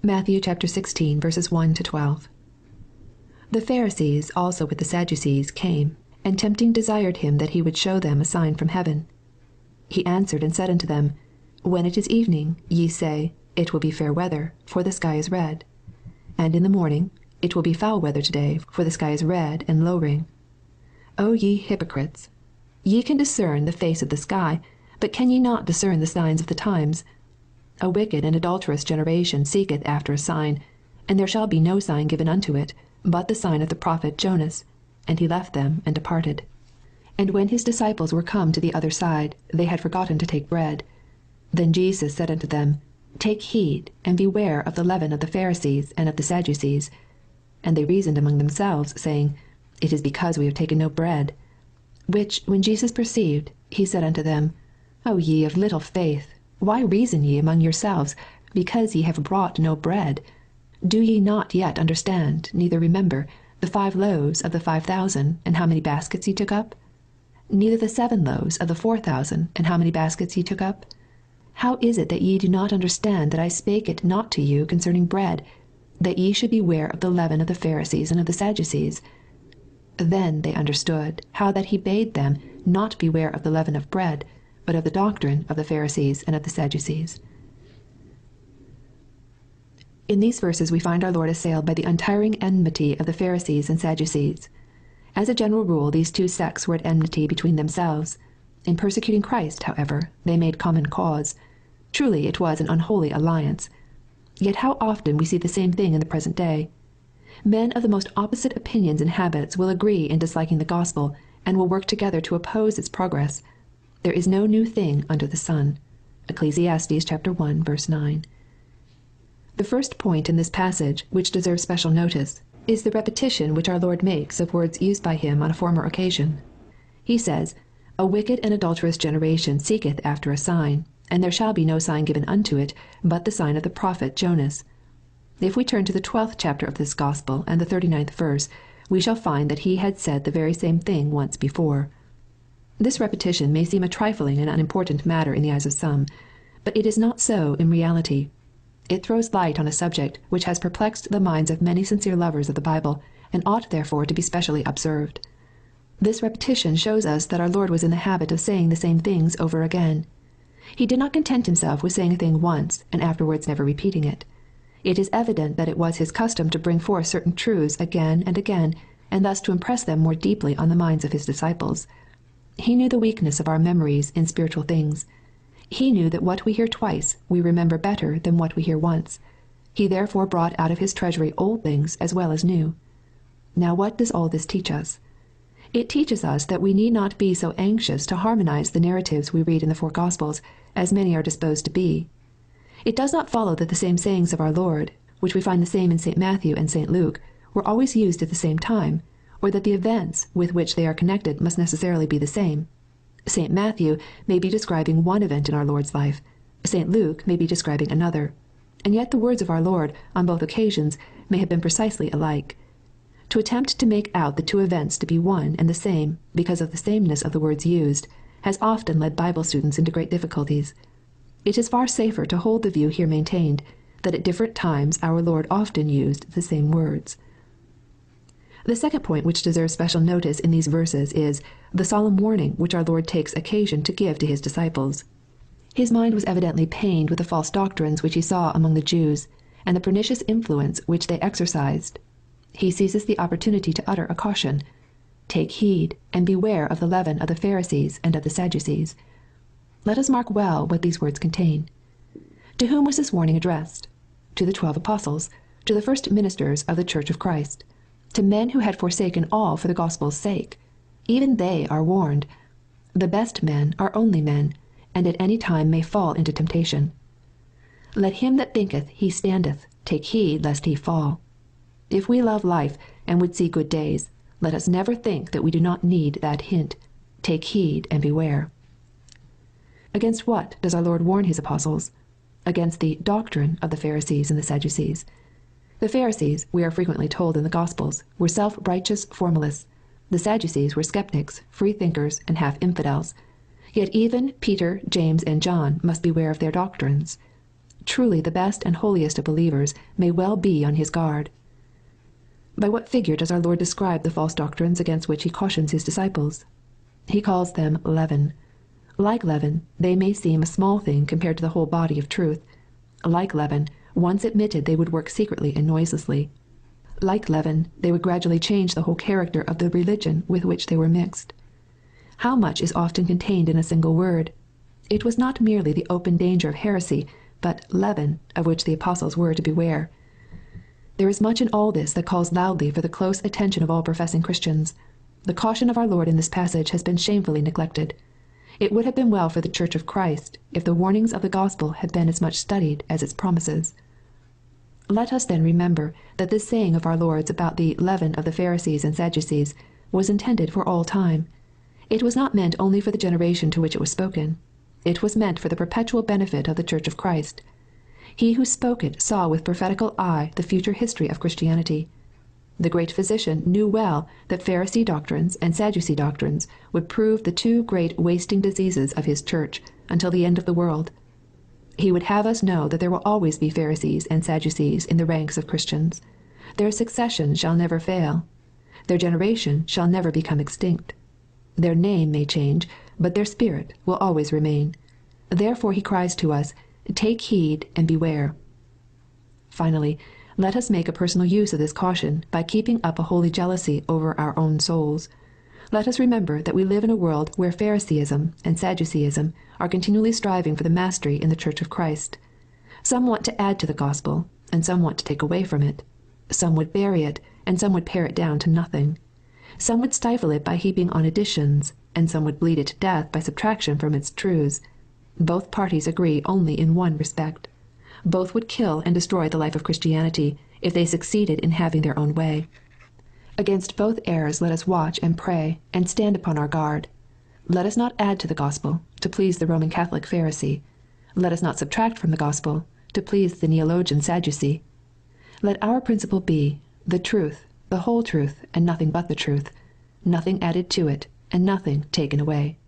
Matthew chapter 16, verses 1 to 12. The Pharisees also with the Sadducees came, and tempting desired him that he would show them a sign from heaven. He answered and said unto them, When it is evening, ye say, It will be fair weather, for the sky is red. And in the morning, It will be foul weather today, for the sky is red and lowring. O ye hypocrites! Ye can discern the face of the sky, but can ye not discern the signs of the times? A wicked and adulterous generation seeketh after a sign, and there shall be no sign given unto it, but the sign of the prophet Jonas. And he left them and departed. And when his disciples were come to the other side, they had forgotten to take bread. Then Jesus said unto them, Take heed, and beware of the leaven of the Pharisees and of the Sadducees. And they reasoned among themselves, saying, It is because we have taken no bread. Which when Jesus perceived, he said unto them, O ye of little faith, why reason ye among yourselves, because ye have brought no bread? Do ye not yet understand, neither remember, the 5 loaves of the 5,000, and how many baskets ye took up? Neither the 7 loaves of the 4,000, and how many baskets ye took up? How is it that ye do not understand that I spake it not to you concerning bread, that ye should beware of the leaven of the Pharisees and of the Sadducees? Then they understood how that he bade them not beware of the leaven of bread, but of the doctrine of the Pharisees and of the Sadducees. In these verses we find our Lord assailed by the untiring enmity of the Pharisees and Sadducees. As a general rule, these two sects were at enmity between themselves. In persecuting Christ, however, they made common cause. Truly it was an unholy alliance. Yet how often we see the same thing in the present day. Men of the most opposite opinions and habits will agree in disliking the gospel, and will work together to oppose its progress. There is no new thing under the sun. Ecclesiastes chapter 1, verse 9. The first point in this passage, which deserves special notice, is the repetition which our Lord makes of words used by him on a former occasion. He says, A wicked and adulterous generation seeketh after a sign, and there shall be no sign given unto it, but the sign of the prophet Jonas. If we turn to the 12th chapter of this Gospel and the 39th verse, we shall find that he had said the very same thing once before. This repetition may seem a trifling and unimportant matter in the eyes of some, but it is not so in reality. It throws light on a subject which has perplexed the minds of many sincere lovers of the Bible, and ought therefore to be specially observed. This repetition shows us that our Lord was in the habit of saying the same things over again. He did not content himself with saying a thing once and afterwards never repeating it. It is evident that it was his custom to bring forth certain truths again and again, and thus to impress them more deeply on the minds of his disciples. He knew the weakness of our memories in spiritual things. He knew that what we hear twice we remember better than what we hear once. He therefore brought out of his treasury old things as well as new. Now what does all this teach us? It teaches us that we need not be so anxious to harmonize the narratives we read in the 4 Gospels, as many are disposed to be. It does not follow that the same sayings of our Lord, which we find the same in St. Matthew and St. Luke, were always used at the same time, or that the events with which they are connected must necessarily be the same. St. Matthew may be describing one event in our Lord's life, St. Luke may be describing another, and yet the words of our Lord on both occasions may have been precisely alike. To attempt to make out the two events to be one and the same, because of the sameness of the words used, has often led Bible students into great difficulties. It is far safer to hold the view here maintained, that at different times our Lord often used the same words. The second point which deserves special notice in these verses is the solemn warning which our Lord takes occasion to give to his disciples. His mind was evidently pained with the false doctrines which he saw among the Jews, and the pernicious influence which they exercised. He seizes the opportunity to utter a caution. Take heed, and beware of the leaven of the Pharisees and of the Sadducees. Let us mark well what these words contain. To whom was this warning addressed? To the 12 apostles, to the first ministers of the Church of Christ, to men who had forsaken all for the gospel's sake. Even they are warned. The best men are only men, and at any time may fall into temptation. Let him that thinketh he standeth take heed lest he fall. If we love life and would see good days, let us never think that we do not need that hint. Take heed and beware. Against what does our Lord warn his apostles? Against the doctrine of the Pharisees and the Sadducees. The Pharisees, we are frequently told in the Gospels, were self-righteous formalists. The Sadducees were skeptics, free-thinkers, and half-infidels. Yet even Peter, James, and John must beware of their doctrines. truly the best and holiest of believers may well be on his guard. By what figure does our Lord describe the false doctrines against which he cautions his disciples? He calls them leaven. Like leaven, they may seem a small thing compared to the whole body of truth. Like leaven, once admitted they would work secretly and noiselessly. Like leaven, they would gradually change the whole character of the religion with which they were mixed. How much is often contained in a single word? It was not merely the open danger of heresy, but leaven, of which the apostles were to beware. There is much in all this that calls loudly for the close attention of all professing Christians. The caution of our Lord in this passage has been shamefully neglected. It would have been well for the Church of Christ if the warnings of the gospel had been as much studied as its promises. Let us then remember that this saying of our Lord's about the leaven of the Pharisees and Sadducees was intended for all time. It was not meant only for the generation to which it was spoken. It was meant for the perpetual benefit of the Church of Christ. He who spoke it saw with prophetical eye the future history of Christianity. The great physician knew well that Pharisee doctrines and Sadducee doctrines would prove the two great wasting diseases of his church until the end of the world. He would have us know that there will always be Pharisees and Sadducees in the ranks of Christians. Their succession shall never fail. Their generation shall never become extinct. Their name may change, but their spirit will always remain. Therefore he cries to us, "Take heed and beware." Finally, let us make a personal use of this caution by keeping up a holy jealousy over our own souls. Let us remember that we live in a world where Phariseeism and Sadduceeism are continually striving for the mastery in the Church of Christ. Some want to add to the gospel, and some want to take away from it. Some would bury it, and some would pare it down to nothing. Some would stifle it by heaping on additions, and some would bleed it to death by subtraction from its truths. Both parties agree only in one respect. Both would kill and destroy the life of Christianity if they succeeded in having their own way. Against both errors let us watch and pray and stand upon our guard. Let us not add to the gospel to please the Roman Catholic Pharisee. Let us not subtract from the gospel to please the Neologian Sadducee. Let our principle be the truth, the whole truth, and nothing but the truth, nothing added to it, and nothing taken away.